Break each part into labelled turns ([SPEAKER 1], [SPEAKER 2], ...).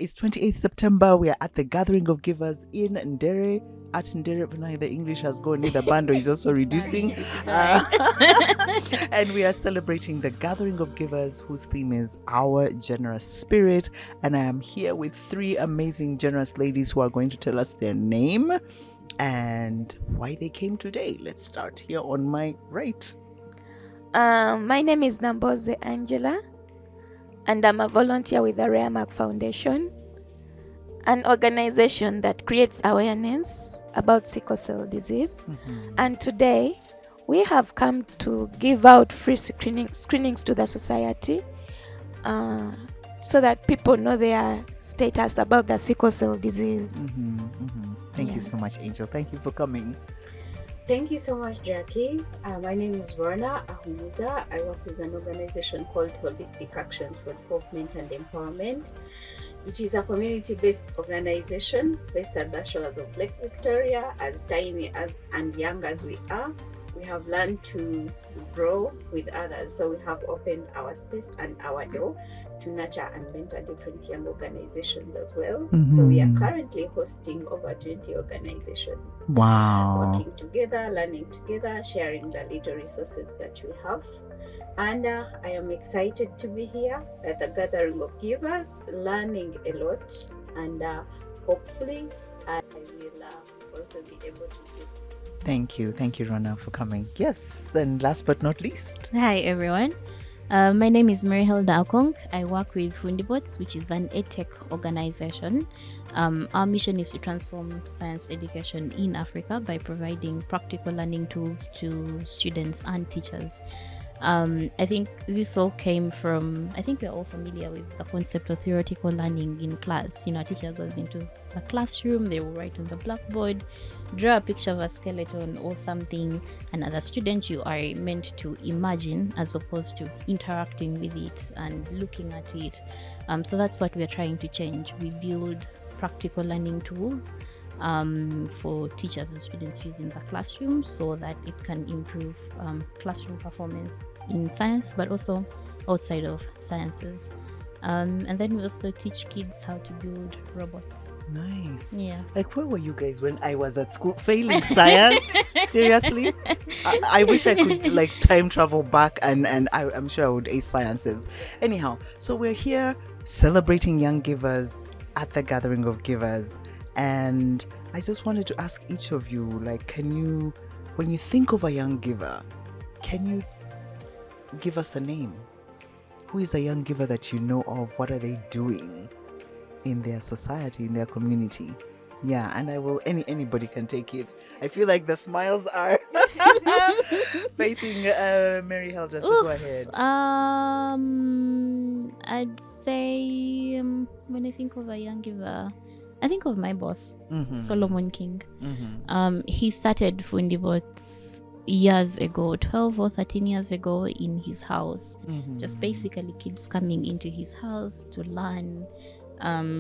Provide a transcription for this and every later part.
[SPEAKER 1] It's 28th September. We are at the Gathering of Givers in Ndere. At Ndere, but now the English has gone. The bando is also reducing. And we are celebrating the Gathering of Givers, whose theme is Our Generous Spirit. And I am here with three amazing generous ladies who are going to tell us their name and why they came today. Let's start here on my right.
[SPEAKER 2] My name is Namboze Angela, and I'm a volunteer with the Reamark Foundation, an organization that creates awareness about sickle cell disease. And today, we have come to give out free screenings to the society so that people know their status about the sickle cell disease.
[SPEAKER 1] Thank you so much, Angel. Thank you for coming.
[SPEAKER 3] Thank you so much, Jackie. My name is Ronah Ahumuza. I work with an organization called Holistic Action for Development and Empowerment. It is a community-based organization based at the shores of Lake Victoria. As tiny as and young as we are, we have learned to grow with others. So we have opened our space and our door to nurture and mentor different young organizations as well. So we are currently hosting over 20 organizations.
[SPEAKER 1] Wow.
[SPEAKER 3] Working together, learning together, sharing the little resources that we have. And I am excited to be here at the Gathering of Givers, learning a lot, and hopefully I will also be able to give.
[SPEAKER 1] Thank you, Rona, for coming. Yes, and last but not least.
[SPEAKER 4] Hi, everyone. My name is Mary Hilda Akong. I work with Fundibots, which is an edtech organization. Our mission is to transform science education in Africa by providing practical learning tools to students and teachers. I think this all came from, I think we're all familiar with the concept of theoretical learning in class. You know, a teacher goes into the classroom, they will write on the blackboard, draw a picture of a skeleton or something, and as a student you are meant to imagine as opposed to interacting with it and looking at it. So that's what we're trying to change. We build practical learning tools for teachers and students using the classroom so that it can improve classroom performance in science but also outside of sciences. And then we also teach kids how to build robots.
[SPEAKER 1] Nice.
[SPEAKER 4] Yeah.
[SPEAKER 1] Like, where were you guys when I was at school failing science? Seriously? I wish I could like time travel back and I'm sure I would ace sciences. Anyhow, so we're here celebrating young givers at the Gathering of Givers. And I just wanted to ask each of you, like, when you think of a young giver, can you give us a name? Who is a young giver that you know of? What are they doing in their society, in their community? Yeah, and I will, anybody can take it. I feel like the smiles are facing Mary Helder, so go ahead.
[SPEAKER 4] I'd say when I think of a young giver, I think of my boss, Solomon King. He started Fundibots years ago, 12 or 13 years ago, in his house. Just basically kids coming into his house to learn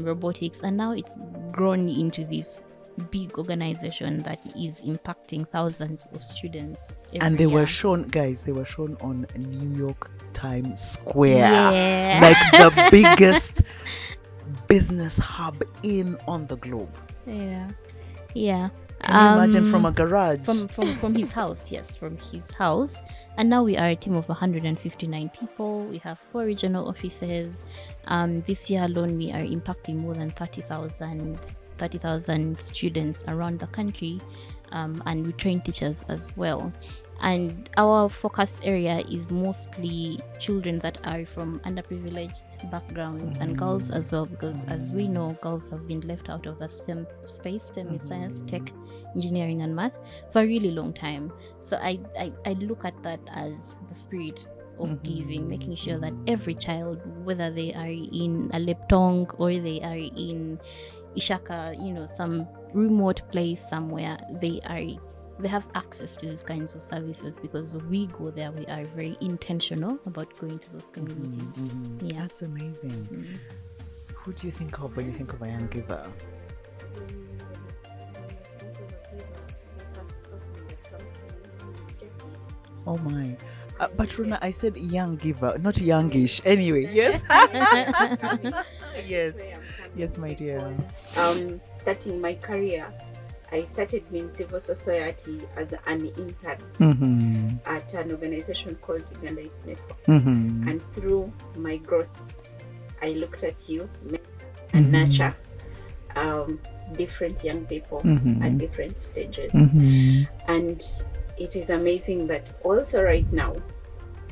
[SPEAKER 4] robotics, and now it's grown into this big organization that is impacting thousands of students
[SPEAKER 1] and they
[SPEAKER 4] year.
[SPEAKER 1] were shown, guys, on New York Times Square.
[SPEAKER 4] Yeah.
[SPEAKER 1] Like the biggest business hub on the globe.
[SPEAKER 4] Yeah.
[SPEAKER 1] Can you imagine from a garage?
[SPEAKER 4] From his house, yes, from his house. And now we are a team of 159 people. We have 4 regional offices. This year alone, we are impacting more than 30,000 students around the country, and we train teachers as well. And our focus area is mostly children that are from underprivileged backgrounds and girls as well, because as we know, girls have been left out of the STEM space. STEM is science, tech, engineering and math for a really long time. So I look at that as the spirit of giving, making sure that every child, whether they are in a Leptong or they are in Ishaka, some remote place somewhere, they have access to these kinds of services, because we go there, we are very intentional about going to those communities. Yeah,
[SPEAKER 1] that's amazing. Who do you think of when you think of a young giver? Oh my. But Rona, I said young giver, not youngish. Anyway, yes.
[SPEAKER 3] That is
[SPEAKER 1] Yes.
[SPEAKER 3] where I'm coming
[SPEAKER 1] Yes, my dear.
[SPEAKER 3] because, starting my career, I started in civil society as an intern
[SPEAKER 1] Mm-hmm.
[SPEAKER 3] at an organization called Uganda Youth Network.
[SPEAKER 1] Mm-hmm.
[SPEAKER 3] And through my growth, I looked at you and nurture different young people at different stages.
[SPEAKER 1] Mm-hmm.
[SPEAKER 3] And it is amazing that also right now,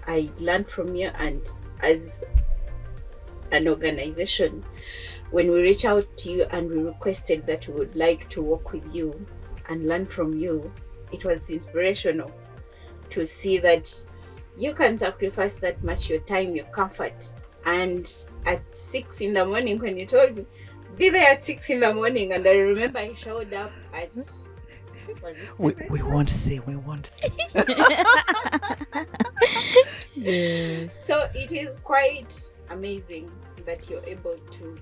[SPEAKER 3] I learned from you, and as an organization, when we reach out to you and we requested that we would like to work with you and learn from you, it was inspirational to see that you can sacrifice that much, your time, your comfort. And at 6 in the morning, when you told me, be there at 6 in the morning, and I remember I showed up at
[SPEAKER 1] We won't say. Yes.
[SPEAKER 3] So it is quite amazing that you're able to,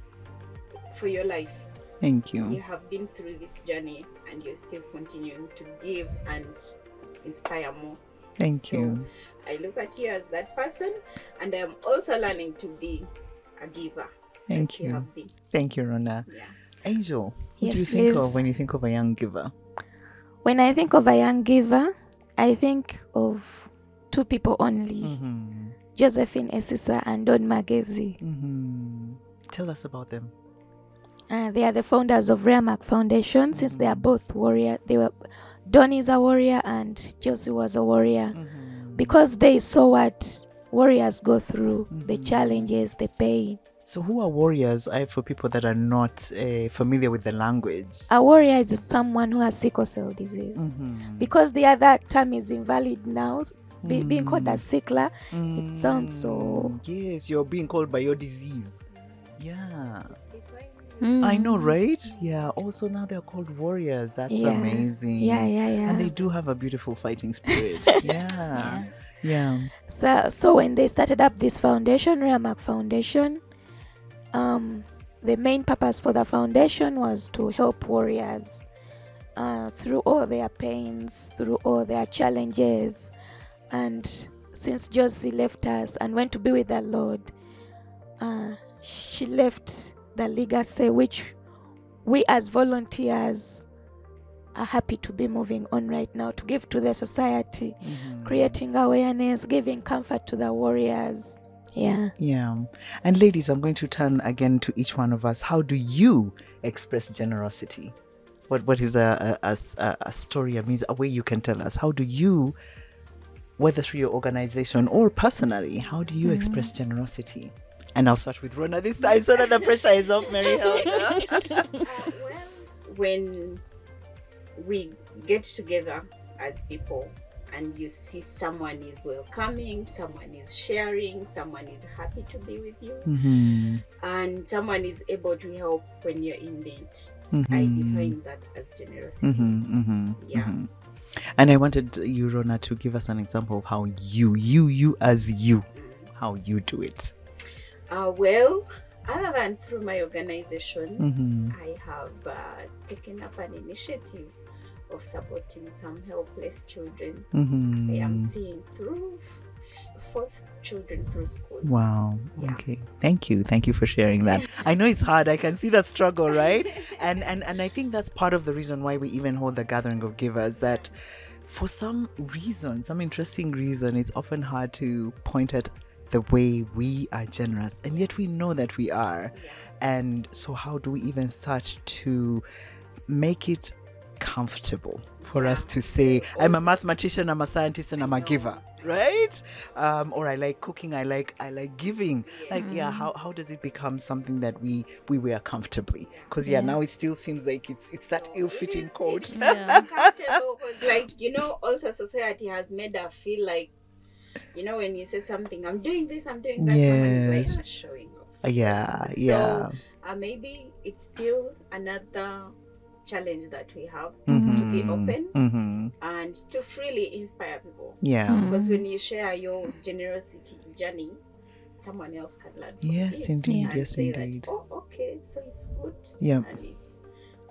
[SPEAKER 3] for your life,
[SPEAKER 1] Thank
[SPEAKER 3] you
[SPEAKER 1] you.
[SPEAKER 3] have been through this journey and you're still continuing to give and inspire more.
[SPEAKER 1] Thank
[SPEAKER 3] So
[SPEAKER 1] you.
[SPEAKER 3] I look at you as that person, and I'm also learning to be a giver.
[SPEAKER 1] Thank
[SPEAKER 3] like
[SPEAKER 1] you.
[SPEAKER 3] have been.
[SPEAKER 1] Thank you, Rona.
[SPEAKER 3] Yeah.
[SPEAKER 1] Angel, who do
[SPEAKER 2] Yes,
[SPEAKER 1] you think of
[SPEAKER 2] please.
[SPEAKER 1] when you think of a young giver?
[SPEAKER 2] When I think of a young giver, I think of two people only,
[SPEAKER 1] Mm-hmm.
[SPEAKER 2] Josephine Esisa and Don Magezi.
[SPEAKER 1] Mm-hmm. Tell us about them.
[SPEAKER 2] They are the founders of Reamark Foundation. Since they are both warrior, Don is a warrior and Josie was a warrior.
[SPEAKER 1] Mm-hmm.
[SPEAKER 2] Because they saw what warriors go through, the
[SPEAKER 1] Mhm.
[SPEAKER 2] challenges, the pain.
[SPEAKER 1] So, who are warriors? For people that are not familiar with the language.
[SPEAKER 2] A warrior is someone who has sickle cell disease.
[SPEAKER 1] Mm-hmm.
[SPEAKER 2] Because the other term is invalid now, being called a sickler, it sounds so...
[SPEAKER 1] Yes, you're being called by your disease. Yeah.
[SPEAKER 4] Mm.
[SPEAKER 1] I know, right? Yeah. Also, now they're called warriors. That's
[SPEAKER 2] Yeah.
[SPEAKER 1] amazing.
[SPEAKER 2] Yeah.
[SPEAKER 1] And they do have a beautiful fighting spirit. Yeah. Yeah.
[SPEAKER 2] So when they started up this foundation, Reamark Foundation, the main purpose for the foundation was to help warriors through all their pains, through all their challenges. And since Josie left us and went to be with the Lord, she left the legacy which we as volunteers are happy to be moving on right now, to give to the society, creating awareness, giving comfort to the warriors. Yeah.
[SPEAKER 1] Yeah. And ladies, I'm going to turn again to each one of us. How do you express generosity? What is a story, a way you can tell us? How do you, whether through your organization or personally, how do you express generosity? And I'll start with Rona this time so that the pressure is off, Mary Helga.
[SPEAKER 3] Well, when we get together as people and you see someone is welcoming, someone is sharing, someone is happy to be with you,
[SPEAKER 1] Mm-hmm.
[SPEAKER 3] and someone is able to help when you're in need,
[SPEAKER 1] Mm-hmm.
[SPEAKER 3] I define that as generosity.
[SPEAKER 1] Mm-hmm. Mm-hmm.
[SPEAKER 3] Yeah.
[SPEAKER 1] Mm-hmm. And I wanted you, Rona, to give us an example of how you as you, how you do it.
[SPEAKER 3] Well, other than through my organization,
[SPEAKER 1] Mm-hmm.
[SPEAKER 3] I have taken up an initiative of supporting some helpless children.
[SPEAKER 1] Mm-hmm.
[SPEAKER 3] I am seeing through 4 children through school.
[SPEAKER 1] Wow.
[SPEAKER 3] Yeah.
[SPEAKER 1] Okay. Thank you for sharing that. I know it's hard. I can see that struggle, right? And I think that's part of the reason why we even hold the gathering of givers, that for some reason, some interesting reason, it's often hard to point at the way we are generous, and yet we know that we are. And so how do we even start to make it comfortable for us to say, I'm a mathematician, I'm a scientist, and I'm a giver, right? Or I like cooking, I like giving. Like, how does it become something that we wear comfortably? Because now it still seems like it's that ill-fitting coat.
[SPEAKER 4] Yeah.
[SPEAKER 3] Comfortable, 'cause, like, also society has made us feel like, when you say something, I'm doing this, I'm doing that, someone is like, "Ah, showing off."
[SPEAKER 1] Yeah.
[SPEAKER 3] So maybe it's still another challenge that we have
[SPEAKER 1] Mhm.
[SPEAKER 3] to be open
[SPEAKER 1] Mhm.
[SPEAKER 3] and to freely inspire people.
[SPEAKER 1] Yeah.
[SPEAKER 3] Because when you share your generosity journey, someone else can learn from
[SPEAKER 1] Yes,
[SPEAKER 3] it
[SPEAKER 1] indeed.
[SPEAKER 3] and
[SPEAKER 1] Yes,
[SPEAKER 3] say
[SPEAKER 1] indeed.
[SPEAKER 3] that, oh, okay, so it's good.
[SPEAKER 1] Yeah.
[SPEAKER 3] And it's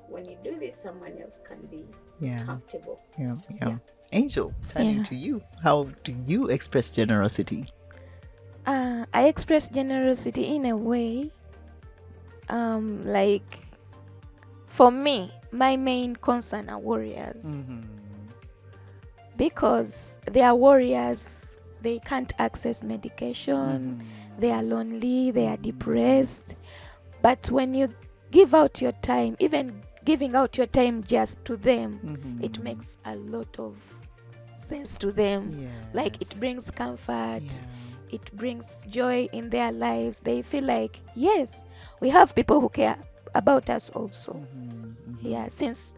[SPEAKER 3] when you do this, someone else can be
[SPEAKER 1] Yeah.
[SPEAKER 3] comfortable.
[SPEAKER 1] Yeah.
[SPEAKER 3] Yeah.
[SPEAKER 1] Angel, turning
[SPEAKER 2] Yeah.
[SPEAKER 1] to you. How do you express generosity?
[SPEAKER 2] I express generosity in a way like for me, my main concern are warriors. Because they are warriors, they can't access medication, they are lonely, they are depressed. But when you give out your time, even giving out your time just to them, it makes a lot of sense to them. Like it brings comfort, it brings joy in their lives. They feel like, yes, we have people who care about us also. Since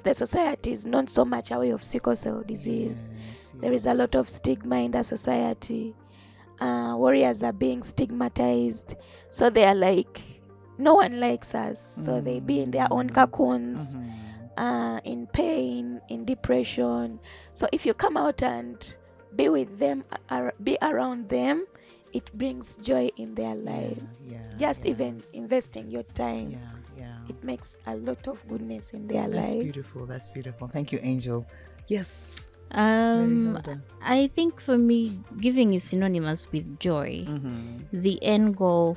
[SPEAKER 2] the society is not so much aware of sickle cell disease, there is a lot of stigma in the society. Warriors are being stigmatized, so they are like, no one likes us. So they be in their own cocoons, in pain, in depression. So if you come out and be with them, be around them, it brings joy in their lives. Even investing your time, it makes a lot of goodness in their lives.
[SPEAKER 1] That's beautiful. Thank you, Angel. Yes.
[SPEAKER 4] I think for me, giving is synonymous with joy. The end goal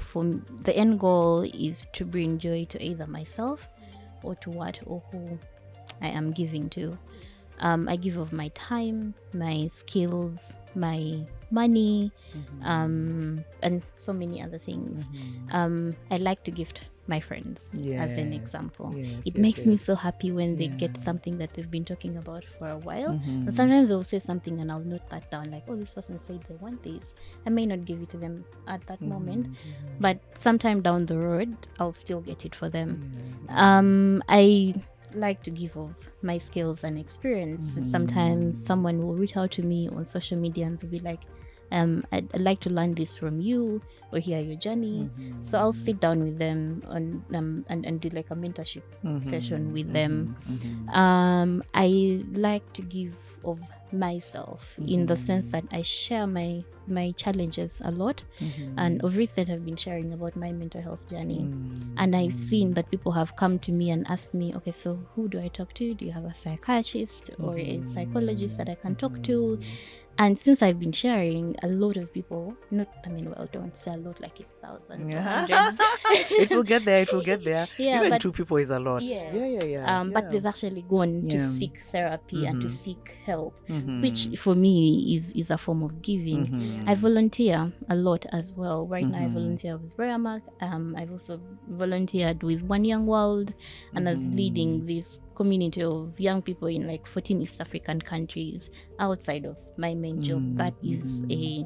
[SPEAKER 4] is to bring joy to either myself or to what or who I am giving to. I give of my time, my skills, my money, and so many other things. I like to gift my friends as an example. It makes me so happy when they get something that they've been talking about for a while. And sometimes they'll say something and I'll note that down, like, oh, this person said they want this. I may not give it to them at that moment, but sometime down the road I'll still get it for them. I like to give of my skills and experience. Sometimes someone will reach out to me on social media and they'll be like, I'd like to learn this from you or hear your journey. So I'll sit down with them and do like a mentorship session with them. I like to give of myself in the sense that I share my challenges a lot, and of recent I've been sharing about my mental health journey, and I've seen that people have come to me and asked me, okay, so who do I talk to? Do you have a psychiatrist or a psychologist that I can talk to? And since I've been sharing, a lot of people, don't say a lot like it's thousands or hundreds.
[SPEAKER 1] It will get there. Even
[SPEAKER 4] but
[SPEAKER 1] 2 people is a lot.
[SPEAKER 4] Yes. But they've actually gone to seek therapy and to seek help, which for me is a form of giving. I volunteer a lot as well. Right now I volunteer with Reamark. I've also volunteered with One Young World, and as leading this community of young people in like 14 East African countries outside of my main job. That is a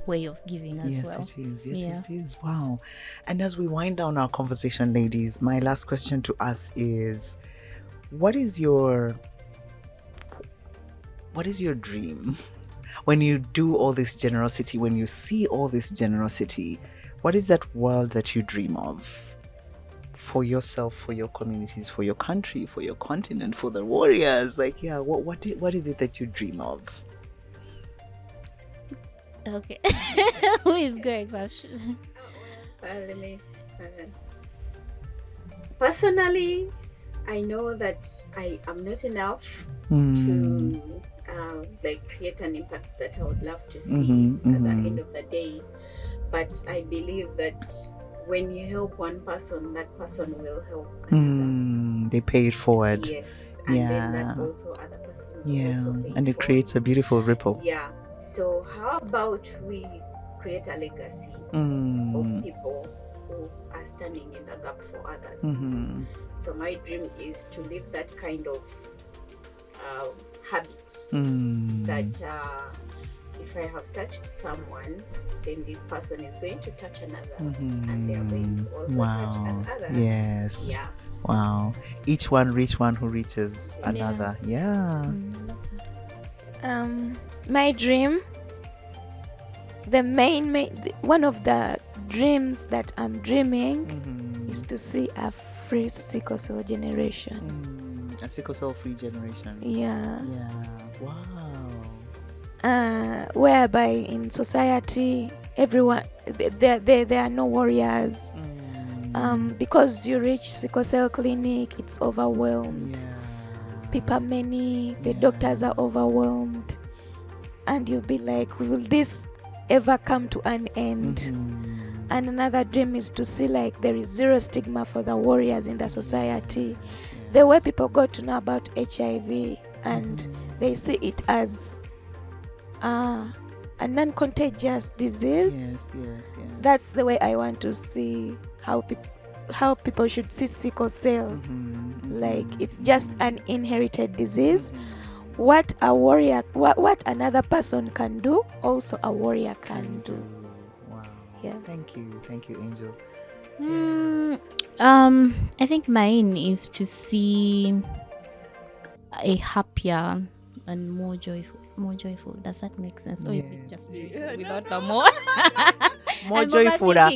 [SPEAKER 4] way of giving as well.
[SPEAKER 1] Yes, it is. Wow. And as we wind down our conversation, ladies, my last question to us is, what is your dream? When you do all this generosity, when you see all this generosity, what is that world that you dream of? For yourself, for your communities, for your country, for your continent, for the warriors, what is it that you dream of?
[SPEAKER 4] Okay. Who is going first?
[SPEAKER 3] Personally, I know that I am not enough to create an impact that I would love to see at the end of the day, but I believe that when you help one person, that person will help another.
[SPEAKER 1] They pay it forward.
[SPEAKER 3] Yes. And then that also other person will also pay
[SPEAKER 1] and it creates a beautiful ripple.
[SPEAKER 3] So how about we create a legacy of people who are standing in the gap for others? So my dream is to live that kind of habit that if I have touched someone, then this person is going to touch another, and they are going to also touch another.
[SPEAKER 1] Yes.
[SPEAKER 3] Yeah.
[SPEAKER 1] Wow. Each one reach one who reaches another.
[SPEAKER 2] My dream, one of the dreams that I'm dreaming is to see a free sickle cell generation.
[SPEAKER 1] A sickle cell free generation. Wow.
[SPEAKER 2] Whereby in society, everyone, there are no warriors. Because you reach sickle cell clinic, it's overwhelmed. People are many, the doctors are overwhelmed, and you'll be like, will this ever come to an end? And another dream is to see like there is zero stigma for the warriors in the society. The way people got to know about HIV and they see it as a non-contagious disease.
[SPEAKER 1] Yes.
[SPEAKER 2] That's the way I want to see how people should see sickle cell. Like it's just an inherited disease. What a warrior, what another person can do, also a warrior can do.
[SPEAKER 1] Wow.
[SPEAKER 2] Yeah.
[SPEAKER 1] Thank you, Angel.
[SPEAKER 4] I think mine is to see a happier and more joyful. Does that make sense? Or is it just joyful without the more?
[SPEAKER 1] More joyful.
[SPEAKER 4] A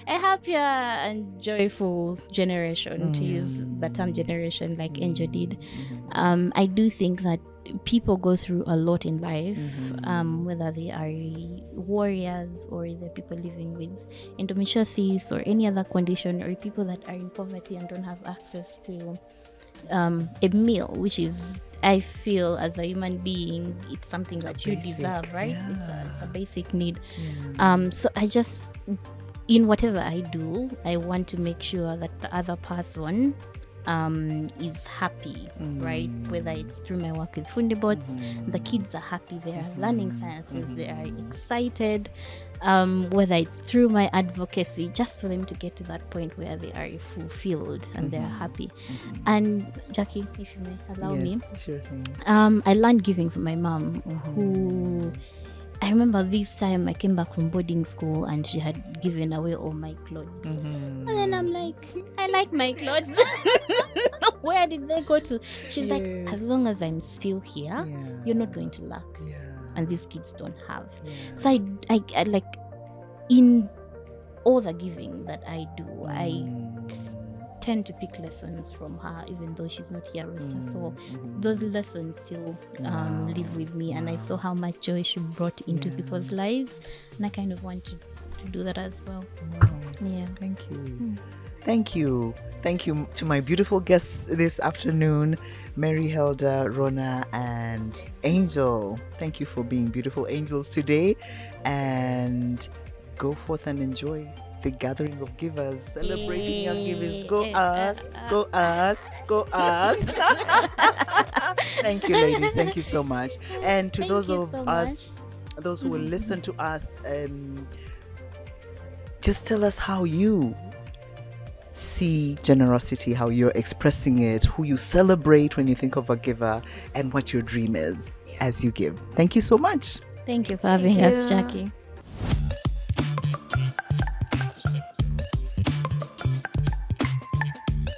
[SPEAKER 4] happier and joyful generation, to use the term generation like Angel did. I do think that people go through a lot in life, whether they are warriors or the people living with endometriosis or any other condition, or people that are in poverty and don't have access to a meal, which is, I feel, as a human being, it's something that you deserve, right?
[SPEAKER 1] Yeah.
[SPEAKER 4] It's a basic need. So I just, in whatever I do, I want to make sure that the other person is happy, right? Whether it's through my work with Fundibots, the kids are happy, they are learning sciences, they are excited, whether it's through my advocacy, just for them to get to that point where they are fulfilled and they are happy. And Jackie, if you may allow me,
[SPEAKER 1] sure thing.
[SPEAKER 4] I learned giving from my mom, who, I remember this time I came back from boarding school and she had given away all my clothes. And then I'm like, I like my clothes. Where did they go to? She's like, as long as I'm still here, you're not going to lack. And these kids don't have. So I like, in all the giving that I do, I tend to pick lessons from her, even though she's not here, rest her soul. Those lessons still live with me, and I saw how much joy she brought into people's lives, and I kind of want to do that as well. Yeah.
[SPEAKER 1] Thank you. Thank you to my beautiful guests this afternoon, Mary Hilda, Rona, and Angel. Thank you for being beautiful angels today, and go forth and enjoy the gathering of givers, celebrating your givers. Go us, go us, go us. Thank you, ladies. Thank you so much. And to those of us, those who will listen to us, just tell us how you see generosity, how you're expressing it, who you celebrate when you think of a giver, and what your dream is as you give. Thank you so much.
[SPEAKER 4] Thank you for having us, Jackie.